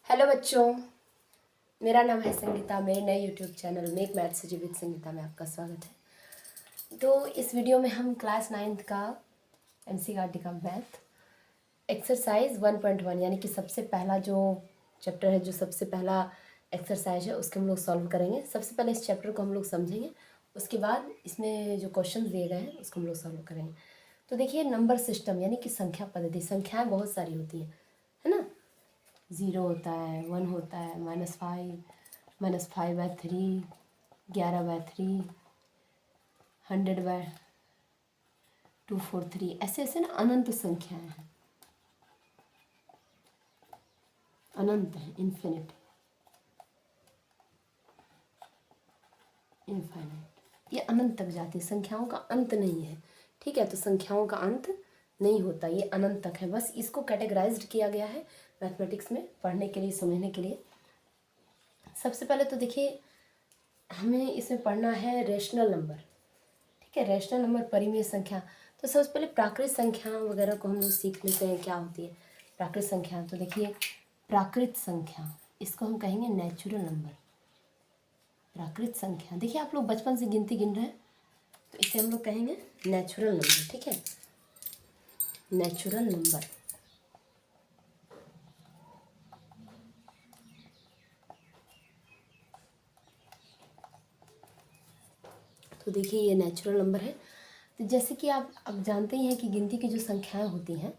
Hello बच्चों, मेरा नाम है संगीता। मेरे नए यूट्यूब चैनल मेक मैथ से जीवित संगीता में आपका स्वागत है। तो इस वीडियो में हम क्लास 9th का एनसीईआरटी का मैथ एक्सरसाइज 1.1 यानी कि सबसे पहला जो चैप्टर है, जो सबसे पहला एक्सरसाइज है, उसके हम लोग सॉल्व करेंगे। सबसे पहले इस चैप्टर को हम लोग समझेंगे, उसके बाद इसमें जो क्वेश्चन दिए गए हैं उसको हम लोग सॉल्व करेंगे। तो देखिए, नंबर सिस्टम यानी कि संख्या पद्धति, संख्याएँ बहुत सारी होती हैं, है ना। 0 होता है, 1 होता है, -5/3, 11/3, 100/243, ऐसे ऐसे ना अनंत संख्याएं हैं, अनंत है, इन्फिनिट, इनफाइनाइट, ये अनंत तक जाती है। संख्याओं का अंत नहीं है, ठीक है। तो संख्याओं का अंत नहीं होता, ये अनंत तक है। बस इसको कैटेगराइज्ड किया गया है मैथमेटिक्स में पढ़ने के लिए, समझने के लिए। सबसे पहले तो देखिए, हमें इसमें पढ़ना है रेशनल नंबर, ठीक है। रेशनल नंबर, परिमेय संख्या। तो सबसे पहले प्राकृत संख्या वगैरह को हम लोग सीख लेते हैं, क्या होती है प्राकृत संख्या। तो देखिए, प्राकृत संख्या, इसको हम कहेंगे नेचुरल नंबर। प्राकृत संख्या, देखिए आप लोग बचपन से गिनती गिन रहे हैं, तो इसे हम लोग कहेंगे नेचुरल नंबर, ठीक है। Natural number. तो देखिए, ये नेचुरल नंबर है। तो जैसे कि आप अब जानते ही हैं कि गिनती की जो संख्याएं होती हैं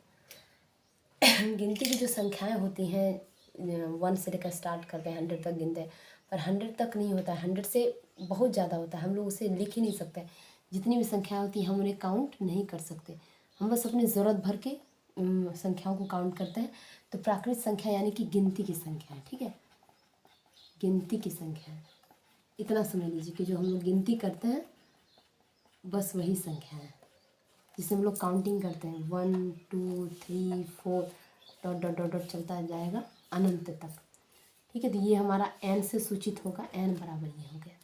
गिनती की जो संख्याएं होती हैं, 1 से लेकर स्टार्ट करते हैं, 100 तक गिनते हैं, पर 100 तक नहीं होता है, 100 से बहुत ज़्यादा होता है। हम लोग उसे लिख ही नहीं सकते। जितनी भी संख्याएं होती हैं हम उन्हें काउंट नहीं कर सकते, हम बस अपनी ज़रूरत भर के संख्याओं को काउंट करते हैं। तो प्राकृत संख्या यानी कि गिनती की संख्या है, ठीक है। गिनती की संख्या है, इतना समझ लीजिए कि जो हम लोग गिनती करते हैं बस वही संख्या है जिसे हम लोग काउंटिंग करते हैं। 1 2 3 4 डॉट डॉट डॉट डॉट चलता जाएगा अनंत तक, ठीक है। तो ये हमारा n से सूचित होगा, n बराबर ये हो गया,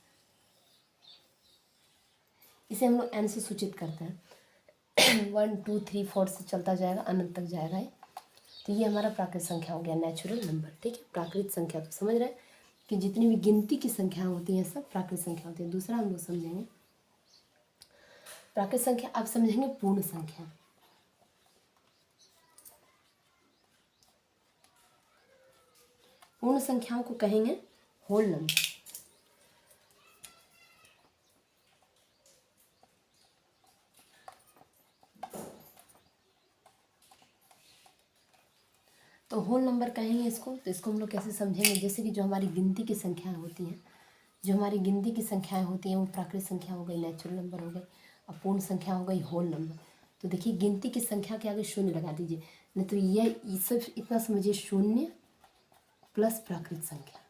इसे हम लोग n से सूचित करते हैं। 1 2 3 4 से चलता जाएगा, अनंत तक जाएगा ये। तो ये हमारा प्राकृत संख्या हो गया, नेचुरल नंबर, ठीक है। प्राकृत संख्या तो समझ रहे हैं कि जितनी भी गिनती की संख्या होती हैं सब प्राकृत संख्या होती है। दूसरा हम लोग समझेंगे प्राकृत संख्या, आप समझेंगे पूर्ण संख्या। पूर्ण संख्याओं को कहेंगे होल नंबर। तो होल नंबर कहेंगे इसको। तो इसको हम लोग कैसे समझेंगे, जैसे कि जो हमारी गिनती की संख्याएं होती हैं, जो हमारी गिनती की संख्याएं होती हैं वो प्राकृत संख्या हो गई, नेचुरल नंबर हो गई, और पूर्ण संख्या हो गई होल नंबर। तो देखिए, गिनती की संख्या के आगे शून्य लगा दीजिए, नहीं तो ये सब इतना समझिए, शून्य प्लस प्राकृत संख्या,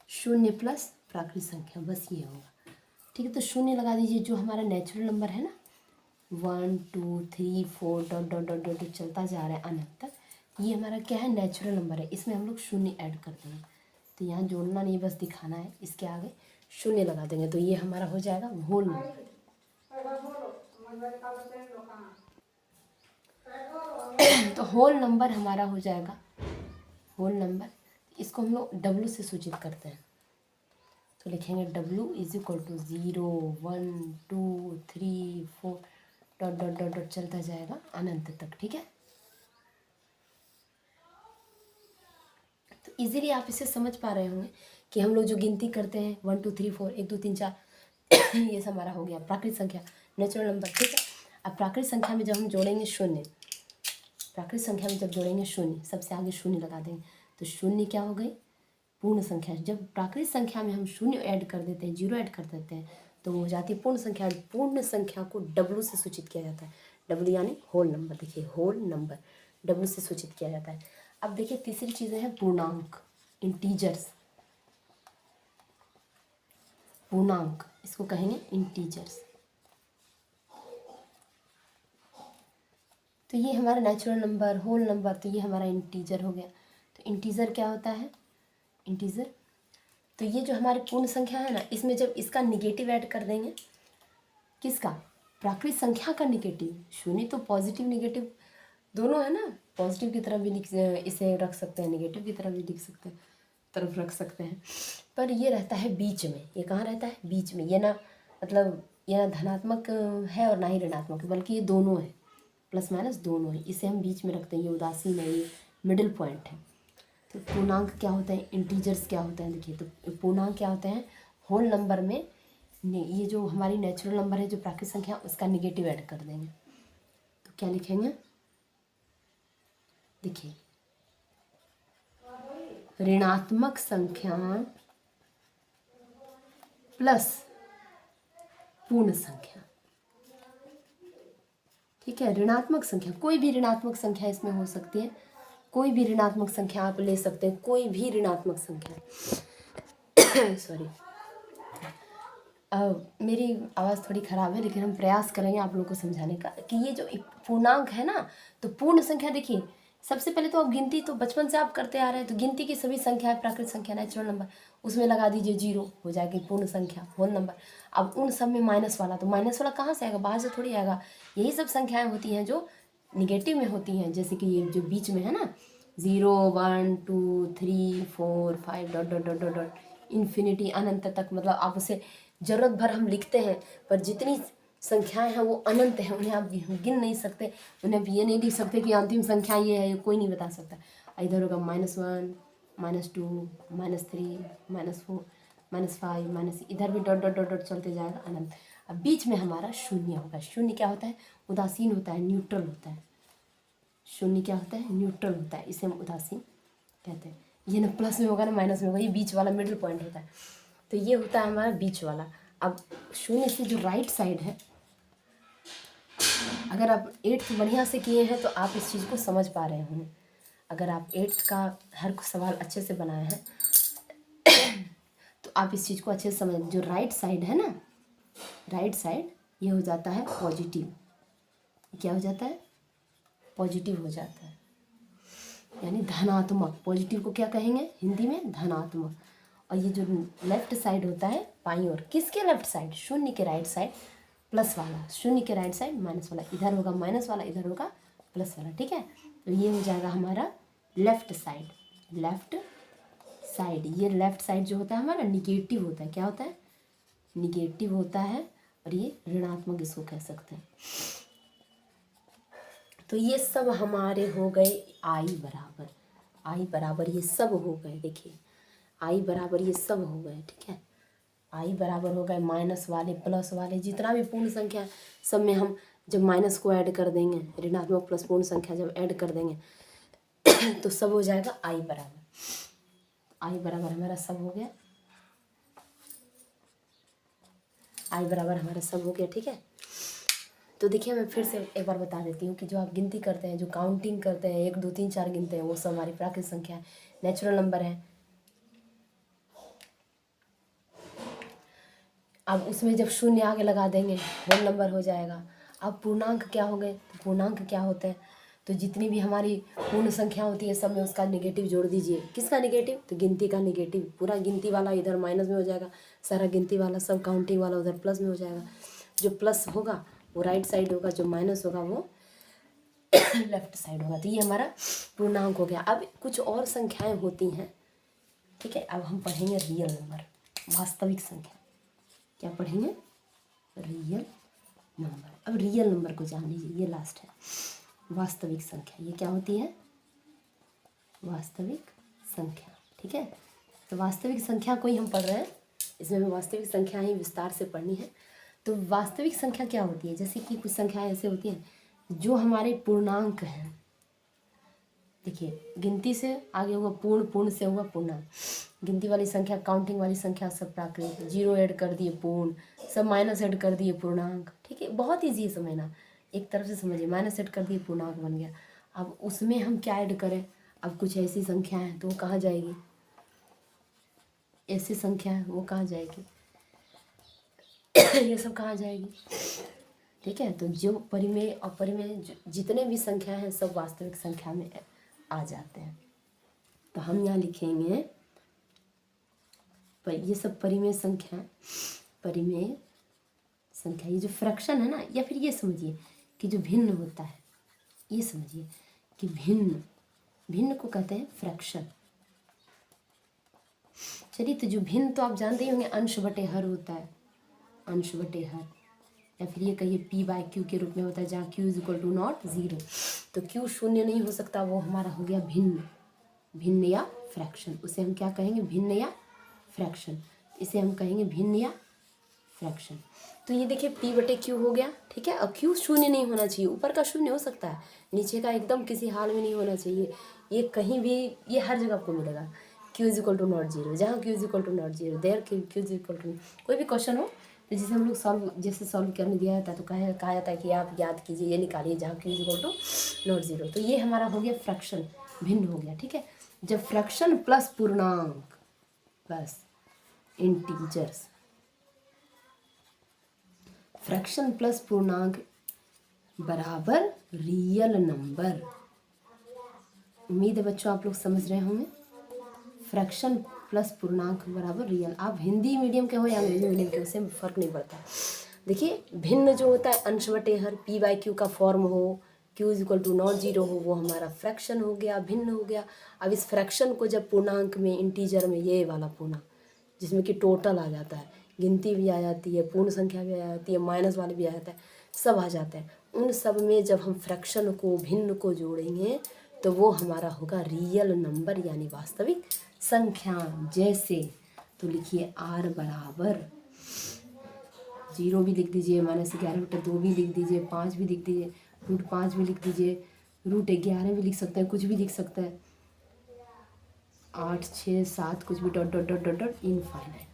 शून्य प्लस प्राकृत संख्या, बस ये होगा, ठीक है। तो शून्य लगा दीजिए, जो हमारा नेचुरल नंबर है ना, 1 2 3 4 डॉट डॉट डॉट डॉट चलता जा रहा है अनंत तक, ये हमारा क्या है, नेचुरल नंबर है। इसमें हम लोग शून्य ऐड कर देंगे, तो यहाँ जोड़ना नहीं, बस दिखाना है, इसके आगे शून्य लगा देंगे, तो ये हमारा हो जाएगा होल नंबर। तो होल नंबर हमारा हो जाएगा होल नंबर। इसको हम लोग W से सूचित करते हैं, तो लिखेंगे W is equal to 0 1 2 3 4 dot dot dot dot चलता जाएगा अनंत तक, ठीक है। तो इजीली आप इसे समझ पा रहे होंगे कि हम लोग जो गिनती करते हैं 1 2 3 4 1 2 3 4 ये सब हमारा हो गया प्राकृत संख्या, नेचुरल नंबर, ठीक है। अब प्राकृत संख्या में जब हम जोड़ेंगे शून्य, प्राकृत संख्या में जब जोड़ेंगे शून्य, सबसे आगे शून्य लगा देंगे, तो शून्य क्या हो गई, पूर्ण संख्या। जब प्राकृत संख्या में हम शून्य ऐड कर देते हैं, 0 ऐड कर देते हैं, तो वो हो जाती है पूर्ण संख्या। पूर्ण संख्या को W से सूचित किया जाता है, W यानी होल नंबर। देखिए, होल नंबर W से सूचित किया जाता है। अब देखिए, तीसरी चीज़ें हैं पूर्णांक, इंटीजर्स। पूर्णांक, इसको कहेंगे इंटीजर्स। तो ये हमारा नेचुरल नंबर, होल नंबर, तो ये हमारा इंटीजर हो गया। तो इंटीजर क्या होता है, इंटीजर, तो ये जो हमारी पूर्ण संख्या है ना, इसमें जब इसका निगेटिव ऐड कर देंगे, किसका, प्राकृत संख्या का निगेटिव, शून्य तो पॉजिटिव निगेटिव दोनों है ना, पॉजिटिव की तरफ भी इसे रख सकते हैं, नेगेटिव की तरफ भी लिख सकते हैं, तरफ रख सकते हैं। पर ये रहता है बीच में। ये कहाँ रहता है? बीच में। ये ना मतलब ये ना धनात्मक है और ना ही ऋणात्मक है, बल्कि ये दोनों है, प्लस माइनस दोनों है। इसे हम बीच में रखते हैं। ये उदासीन है, ये मिडिल पॉइंट है। तो पूर्णांक क्या होते हैं, इंटीजर्स क्या होते हैं? देखिए, तो पूर्णांक क्या होते हैं? होल नंबर में ये जो हमारी नेचुरल नंबर है, जो प्राकृतिक संख्या, उसका निगेटिव ऐड कर देंगे। तो क्या लिखेंगे? देखिए, ऋणात्मक संख्या प्लस पूर्ण संख्या। ठीक है, ऋणात्मक संख्या, कोई भी ऋणात्मक संख्या इसमें हो सकती है। कोई भी ऋणात्मक संख्या आप ले सकते हैं, कोई भी ऋणात्मक संख्या। सॉरी, मेरी आवाज़ थोड़ी ख़राब है, लेकिन हम प्रयास करेंगे आप लोगों को समझाने का कि ये जो पूर्णांक है ना, तो पूर्ण संख्या, देखिए सबसे पहले तो आप गिनती तो बचपन से आप करते आ रहे हैं, तो गिनती की सभी संख्याएं, प्राकृतिक संख्या, नेचुरल नंबर, उसमें लगा दीजिए 0, हो जाएगी पूर्ण संख्या, होल नंबर। अब उन सब में माइनस वाला, तो माइनस वाला कहाँ से आएगा? बाहर से थोड़ी आएगा। यही सब संख्याएँ होती हैं जो निगेटिव में होती हैं, जैसे कि ये जो बीच में है ना, 0 1 2 3 4 5 dot dot dot dot dot infinity, अनंत तक। मतलब आप उसे ज़रूरत भर हम लिखते हैं, पर जितनी संख्याएं हैं वो अनंत हैं, उन्हें आप गिन नहीं सकते। उन्हें आप ये नहीं लिख सकते कि अंतिम संख्या ये है, कोई नहीं बता सकता। इधर होगा -1 -2 -3 -4 -5 माइनस, इधर भी डॉट डॉट डॉट डॉट चलते जाएगा अनंत। अब बीच में हमारा शून्य होगा। शून्य क्या होता है? उदासीन होता है, न्यूट्रल होता है। शून्य क्या होता है? न्यूट्रल होता है, इसे हम उदासीन कहते हैं। ये ना प्लस में होगा ना माइनस में होगा, ये बीच वाला मिडिल पॉइंट होता है। तो ये होता है हमारा बीच वाला। अब शून्य से जो राइट साइड है, अगर आप 8th बढ़िया से किए हैं तो आप इस चीज़ को समझ पा रहे होंगे। अगर आप 8th का हर सवाल अच्छे से बनाए हैं तो आप इस चीज़ को अच्छे से समझ। जो राइट साइड है ना, राइट साइड, ये हो जाता है पॉजिटिव। क्या हो जाता है? पॉजिटिव हो जाता है, यानी धनात्मक। पॉजिटिव को क्या कहेंगे हिंदी में? धनात्मक। और ये जो लेफ्ट साइड होता है बाईं ओर, किसके लेफ्ट साइड? शून्य के राइट साइड प्लस वाला, शून्य के राइट साइड माइनस वाला, इधर होगा माइनस वाला, इधर होगा प्लस वाला। ठीक है, तो ये हो जाएगा हमारा लेफ्ट साइड। लेफ्ट साइड, ये लेफ्ट साइड जो होता है हमारा निगेटिव होता है। क्या होता है? निगेटिव होता है, और ये ऋणात्मक इसको कह सकते हैं। तो ये सब हमारे हो गए आई बराबर। आई बराबर ये सब हो गए। देखिए, आई बराबर ये सब हो गए। ठीक है, आई बराबर हो गए माइनस वाले, प्लस वाले, जितना भी पूर्ण संख्या है सब में हम जब माइनस को ऐड कर देंगे, ऋणात्मक प्लस पूर्ण संख्या जब ऐड कर देंगे तो सब हो जाएगा आई बराबर। आई बराबर हमारा सब हो गया। आई बराबर हमारा सब हो गया। ठीक है, तो देखिए मैं फिर से एक बार बता देती हूँ कि जो आप गिनती करते हैं, जो काउंटिंग करते हैं, 1 2 3 4 गिनते हैं, वो सब हमारी प्राकृतिक संख्या है, नेचुरल नंबर है। अब उसमें जब शून्य आगे लगा देंगे होल नंबर हो जाएगा। अब पूर्णांक क्या हो गए? तो पूर्णांक क्या होते हैं? तो जितनी भी हमारी पूर्ण संख्या होती है सब में उसका निगेटिव जोड़ दीजिए। किसका निगेटिव? तो गिनती का निगेटिव। पूरा गिनती वाला इधर माइनस में हो जाएगा, सारा गिनती वाला सब काउंटिंग वाला उधर प्लस में हो जाएगा। जो प्लस होगा वो राइट साइड होगा, जो माइनस होगा वो लेफ्ट साइड होगा। तो ये हमारा पूर्णांक हो गया। अब कुछ और संख्याएं होती हैं। ठीक है, अब हम पढ़ेंगे रियल नंबर, वास्तविक संख्या। क्या पढ़ेंगे? Real number. अब रियल नंबर को जान लीजिए, ये लास्ट है। वास्तविक संख्या, ये क्या होती है? वास्तविक संख्या। ठीक है, तो वास्तविक संख्या को ही हम पढ़ रहे हैं, इसमें हमें वास्तविक संख्या ही विस्तार से पढ़नी है। तो वास्तविक संख्या क्या होती है? जैसे कि कुछ संख्याएं ऐसे होती हैं जो हमारे पूर्णांक हैं। देखिए, गिनती से आगे होगा पूर्ण, पूर्ण से होगा पूर्णांक। गिनती वाली संख्या, काउंटिंग वाली संख्या सब प्राकृतिक, 0 ऐड कर दिए पूर्ण, सब माइनस ऐड कर दिए पूर्णांक। ठीक है, बहुत ईजी है समझना, एक तरफ से समझिए। माइनस ऐड कर दिए पूर्णांक बन गया। अब उसमें हम क्या ऐड करें? अब कुछ ऐसी संख्या है तो वो कहाँ जाएगी? ऐसी संख्या है वो कहाँ जाएगी? ये सब कहाँ जाएगी? ठीक है, तो जो परिमेय अपरिमेय जितने भी संख्या हैं सब वास्तविक संख्या में आ जाते हैं। तो हम यहाँ लिखेंगे पर ये सब परिमेय संख्या, परिमेय संख्या, ये जो फ्रैक्शन है ना, या फिर ये समझिए कि जो भिन्न होता है, ये समझिए कि भिन्न, भिन्न को कहते हैं फ्रैक्शन। चलिए, तो जो भिन्न तो आप जानते ही होंगे, अंश बटे हर होता है, अंश बटे हर, या फिर ये कहिए p/q के रूप में होता है, जहाँ q = नॉट 0। तो q शून्य नहीं हो सकता, वो हमारा हो गया भिन्न, भिन्न या फ्रैक्शन। उसे हम क्या कहेंगे? भिन्न या फ्रैक्शन। इसे हम कहेंगे भिन्न या फ्रैक्शन। तो ये देखिए p/q हो गया, ठीक है। और q शून्य नहीं होना चाहिए, ऊपर का शून्य हो सकता है, नीचे का एकदम किसी हाल में नहीं होना चाहिए। ये कहीं भी, ये हर जगह आपको मिलेगा, q = नॉट 0, जहाँ q = नॉट 0, देयर q = कोई भी क्वेश्चन हो तो जिसे हम लोग सॉल्व करने दिया जाता है, तो कहा जाता है कि आप याद कीजिए, ये निकालिए जहाँ q = नॉट 0। तो ये हमारा हो गया फ्रैक्शन, भिन्न हो गया, ठीक है। जब फ्रैक्शन प्लस पूर्णांक प्लस इंटीजर्स, फ्रैक्शन प्लस पूर्णांक बराबर रियल नंबर। उम्मीद है बच्चों आप लोग समझ रहे होंगे। फ्रैक्शन प्लस पूर्णांक बराबर रियल, आप हिंदी मीडियम के हो या अंग्रेजी मीडियम के, उससे फर्क नहीं पड़ता। देखिए भिन्न जो होता है, अंश बटे हर, p/q का फॉर्म हो, q = नॉट 0 हो, वो हमारा फ्रैक्शन हो गया, भिन्न हो गया। अब इस फ्रैक्शन को जब पूर्णांक में, इंटीजर में, ये वाला पूर्णांक जिसमें कि टोटल आ जाता है, गिनती भी आ जाती है, पूर्ण संख्या भी आ जाती है, माइनस वाले भी आ जाता है, सब आ जाता है, उन सब में जब हम फ्रैक्शन को, भिन्न को जोड़ेंगे तो वो हमारा होगा रियल नंबर, यानी वास्तविक संख्या। जैसे, तो लिखिए r बराबर 0 भी लिख दीजिए, -11/2 भी लिख दीजिए, 5 भी लिख दीजिए, √5 भी लिख दीजिए, √11 भी लिख सकते हैं, कुछ भी लिख सकते हैं, 8, 6, 7, कुछ भी, dot dot dot dot dot infinite,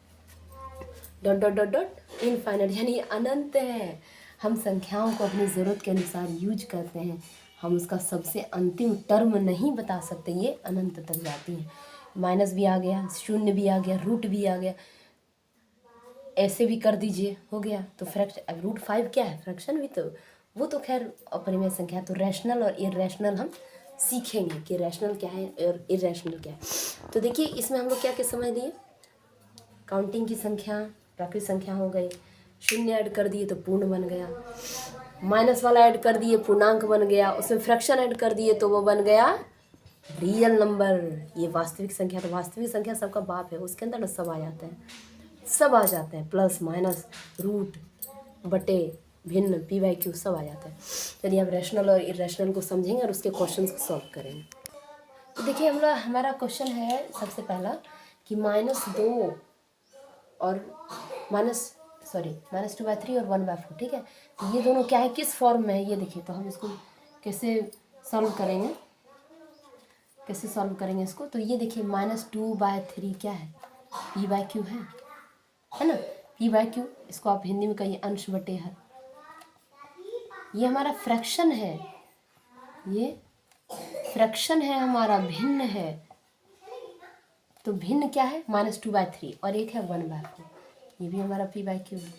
dot dot dot dot infinite, यानी अनंत है। हम संख्याओं को अपनी ज़रूरत के अनुसार यूज करते हैं, हम उसका सबसे अंतिम टर्म नहीं बता सकते, ये अनंत तक जाती हैं। माइनस भी आ गया, शून्य भी आ गया, रूट भी आ गया, ऐसे भी कर दीजिए, हो गया। तो फ्रैक्शन, अब √5 क्या है? फ्रैक्शन भी, तो वो तो खैर अपरिमेय संख्या है। तो रैशनल और इरेशनल हम सीखेंगे कि रैशनल क्या है और इरेशनल क्या है। तो देखिए इसमें हम लोग क्या क्या समझ लिए, काउंटिंग की संख्या, प्राकृतिक संख्या हो गई, शून्य ऐड कर दिए तो पूर्ण बन गया, माइनस वाला ऐड कर दिए पूर्णांक बन गया, उसमें फ्रैक्शन ऐड कर दिए तो वो बन गया रियल नंबर। ये वास्तविक संख्या, तो वास्तविक संख्या सबका बाप है, उसके अंदर ना सब आ जाते हैं, सब आ जाते हैं, प्लस माइनस रूट बटे भिन्न p/q सब आ जाता है। चलिए अब रैशनल और इरेशनल को समझेंगे और उसके क्वेश्चंस को सॉल्व करेंगे। तो देखिए हमारा क्वेश्चन है सबसे पहला कि -2 और -2/3 और 1/4, ठीक है। तो ये दोनों क्या है, किस फॉर्म में है ये देखिए। तो हम इसको कैसे सॉल्व करेंगे, इसको। तो ये देखिए -2/3 क्या है, p/q है ना, p/q। इसको आप हिंदी में कहिए अंश बटे हर। ये हमारा फ्रैक्शन है, ये फ्रैक्शन है हमारा, भिन्न है। तो भिन्न क्या है, -2/3 और एक है 1/4, ये भी हमारा p/q है।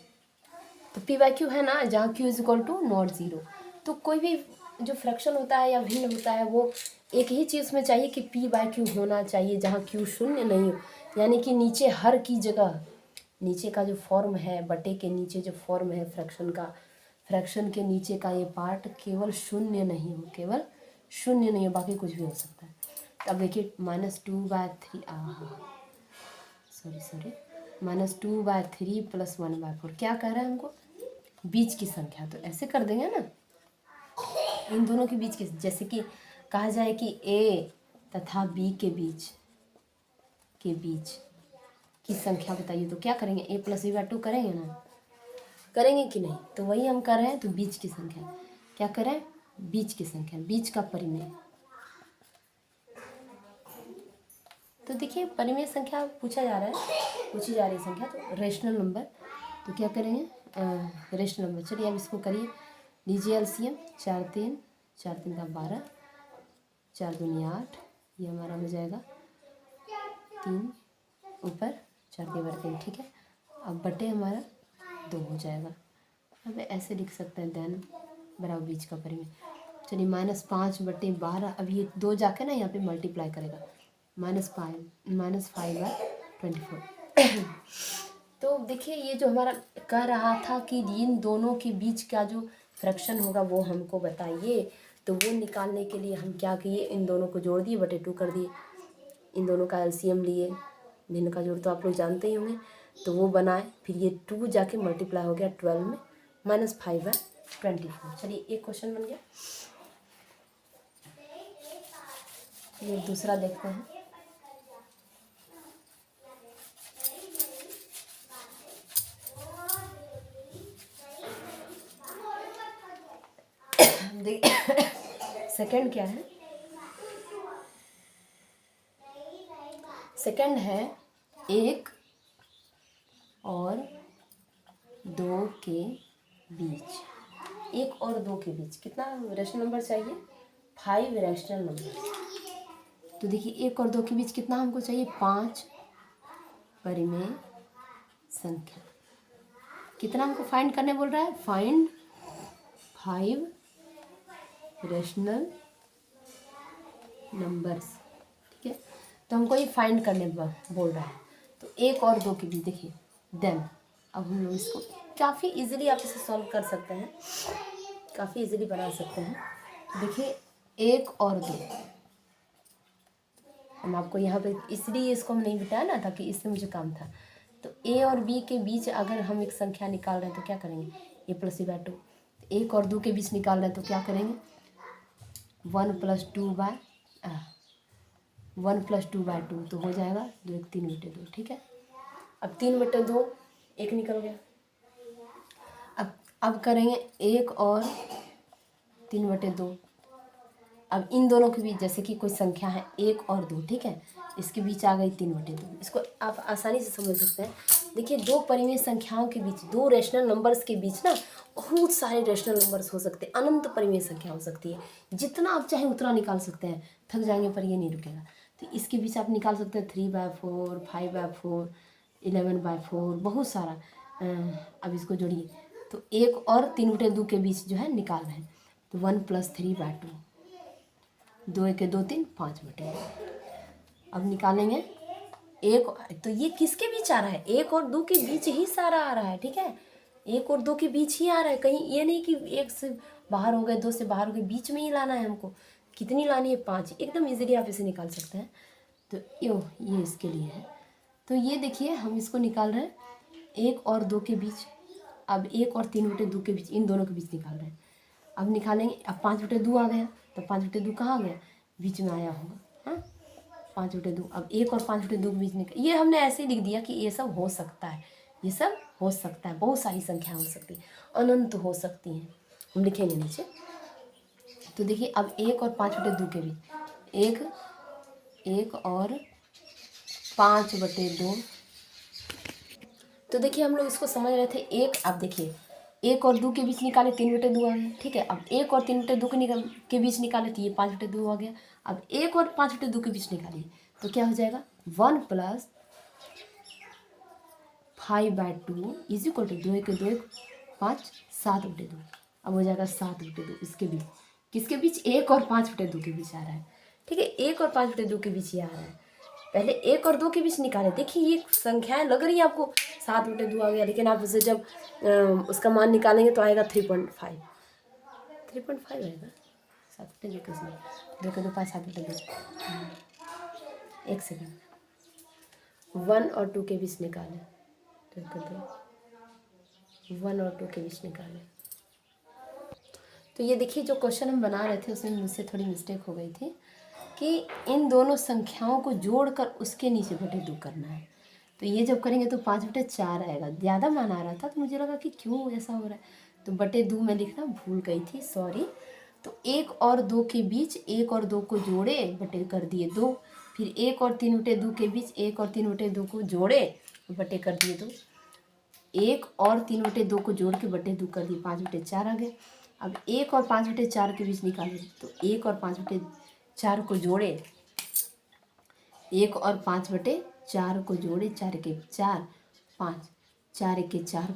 तो p/q है ना, जहाँ q = नॉट 0। तो कोई भी जो फ्रैक्शन होता है या भिन्न होता है, वो एक ही चीज़ में चाहिए कि p/q होना चाहिए, जहाँ q शून्य नहीं हो, यानी कि नीचे हर की जगह, नीचे का जो फॉर्म है, बटे के नीचे जो फॉर्म है फ्रैक्शन का, फ्रैक्शन के नीचे का ये पार्ट केवल शून्य नहीं हो, केवल शून्य नहीं हो, बाकी कुछ भी हो सकता है। अब देखिए -2/3 -2/3 + 1/4 क्या कह रहा है हमको, बीच की संख्या। तो ऐसे कर देंगे ना, इन दोनों के बीच की, जैसे कि कहा जाए कि a तथा b के बीच की संख्या बताइए, तो क्या करेंगे, a + b/2 करेंगे ना, करेंगे कि नहीं। तो वही हम कर रहे हैं। तो बीच की संख्या क्या करें, बीच की संख्या, बीच का परिमेय। तो देखिए परिमेय संख्या पूछी जा रही है संख्या, तो रेशनल नंबर। तो क्या करेंगे, रेशनल नंबर। चलिए अब इसको करिए, लीजिए एलसीएम, 4 3 का 12, 4 दूनी 8, ये हमारा हो जाएगा 3 ऊपर 4 के बराबर 3, ठीक है। अब बटे हमारा 2 हो जाएगा। अब ऐसे लिख सकते हैं, देन बराबर बीच का परिमेय। चलिए -5/12, अब ये 2 जाके ना यहाँ पे मल्टीप्लाई करेगा, -5/24। तो देखिए ये जो हमारा कह रहा था कि इन दोनों के बीच का जो फ्रैक्शन होगा वो हमको बताइए। तो वो निकालने के लिए हम क्या किए, इन दोनों को जोड़ दिए, बटे 2 कर दिए, इन दोनों का एलसीएम लिए, भिन्न का जोड़ तो आप लोग जानते ही होंगे, तो वो बनाए। फिर ये 2 जाके मल्टीप्लाई हो गया 12 में, -5 है 24। चलिए एक क्वेश्चन बन गया। ये दूसरा देखते हैं। सेकंड क्या है, सेकंड है 1 और 2 के बीच, 1 और 2 के बीच कितना रैशनल नंबर चाहिए, 5 रैशनल नंबर। तो देखिए 1 और 2 के बीच कितना हमको चाहिए, 5 परिमेय संख्या। कितना हमको फाइंड करने बोल रहा है, फाइंड 5 रैशनल नंबर्स, ठीक है। तो हमको ये फाइंड करने बोल रहा है। तो 1 और 2 के बीच देखिए, देन अब हम लोग इसको काफ़ी इजीली आप इसे सॉल्व कर सकते हैं, काफ़ी इजीली बना सकते हैं। तो देखिए 1 और 2, हम आपको यहाँ पे इसलिए इसको हम नहीं बताया ना, ताकि इससे मुझे काम था। तो ए और बी के बीच अगर हम एक संख्या निकाल रहे हैं तो क्या करेंगे, a + b/2। 1 और 2 के बीच निकाल रहे हैं तो क्या करेंगे, 1 + 2/2 तो हो जाएगा 2 1 3/2, ठीक है। अब 3/2 1 निकल गया। अब करेंगे 1 और 3/2। अब इन दोनों के बीच जैसे कि कोई संख्या है 1 और 2, ठीक है, इसके बीच आ गई 3/2। इसको आप आसानी से समझ सकते हैं। देखिए दो परिमेय संख्याओं के बीच, दो रैशनल नंबर्स के बीच ना बहुत सारे रैशनल नंबर्स हो सकते हैं, अनंत परिमेय संख्या हो सकती है। जितना आप चाहें उतना निकाल सकते हैं, थक जाएंगे पर ये नहीं रुकेगा। तो इसके बीच आप निकाल सकते हैं 3/4, 5/4, 11/4, बहुत सारा। अब इसको जोड़िए, तो 1 और 3/2 के बीच जो है निकाल रहे हैं, तो 1 + 3/2, 2 1 2 3 5/2। अब निकालेंगे 1, तो ये किसके बीच आ रहा है, 1 और 2 के बीच ही सारा आ रहा है, ठीक है। 1 और 2 के बीच ही आ रहा है, कहीं ये नहीं कि 1 से बाहर हो गए, 2 से बाहर हो गए, बीच में ही लाना है हमको। कितनी लानी है, 5। एकदम इजीली आप इसे निकाल सकते हैं। तो ये इसके लिए है। तो ये देखिए हम इसको निकाल रहे हैं 1 और 2 के बीच। अब 1 और 3/2 के बीच, इन दोनों के बीच निकाल रहे हैं। अब निकालेंगे, अब 5/2 आ गया, तो 5/2 कहाँ आ गया, बीच में आया होगा, हाँ 5/2। अब 1 और 5/2 के बीच निकल, ये हमने ऐसे लिख दिया कि ये सब हो सकता है, ये सब हो सकता है, बहुत सारी संख्या हो सकती है, अनंत हो सकती हैं, हम लिखेंगे नीचे। तो देखिए अब 1 और 5/2 के बीच, 1 और 5/2। तो देखिए हम लोग इसको समझ रहे थे। अब देखिए 1 और 2 के बीच निकाले, 3/2 आ गया, ठीक है। अब 1 और 3/2 के बीच निकाले तो ये 5/2 आ गया। अब 1 और 5/2 के बीच निकालिए तो क्या हो जाएगा, 1 + 5/2 = 2 1 2 1 5 7/2। अब हो जाएगा 7/2। इसके बीच, किसके बीच, 1 और 5/2 के बीच आ रहा है, ठीक है। 1 और 5/2 के बीच ही आ रहा है। पहले 1 और 2 के बीच निकाले, देखिए ये संख्याएं लग रही है आपको 7/2 आ गया, लेकिन आप उसे जब उसका मान निकालेंगे तो आएगा 3.5 आएगा। 7/2 कैसे, 2 के 2 5 7/2। एक सेकंड, 1 और 2 के बीच निकाले, 2 के 2, 1 और 2 के बीच निकाले। तो ये देखिए जो क्वेश्चन हम बना रहे थे उसमें मुझसे थोड़ी मिस्टेक हो गई थी कि इन दोनों संख्याओं को जोड़कर उसके नीचे /2 करना है। तो ये जब करेंगे तो 5/4 आएगा, ज़्यादा मान आ रहा था तो मुझे लगा कि क्यों ऐसा हो रहा है, तो /2 में लिखना भूल गई थी, सॉरी। तो 1 और 2 के बीच 1 और 2 को जोड़े, बटे कर दिए 2। फिर 1 और 3/2 के बीच 1 और 3/2 को जोड़े, बटे कर दिए 2। 1 और 3/2 को जोड़ के /2 कर दिए, 5/4 आ गया। अब 1 और 5/4 के बीच निकाले, तो 1 और 5/4 को जोड़े, 1 और 5/4 को जोड़े, 4 के 4 5, 4 के 4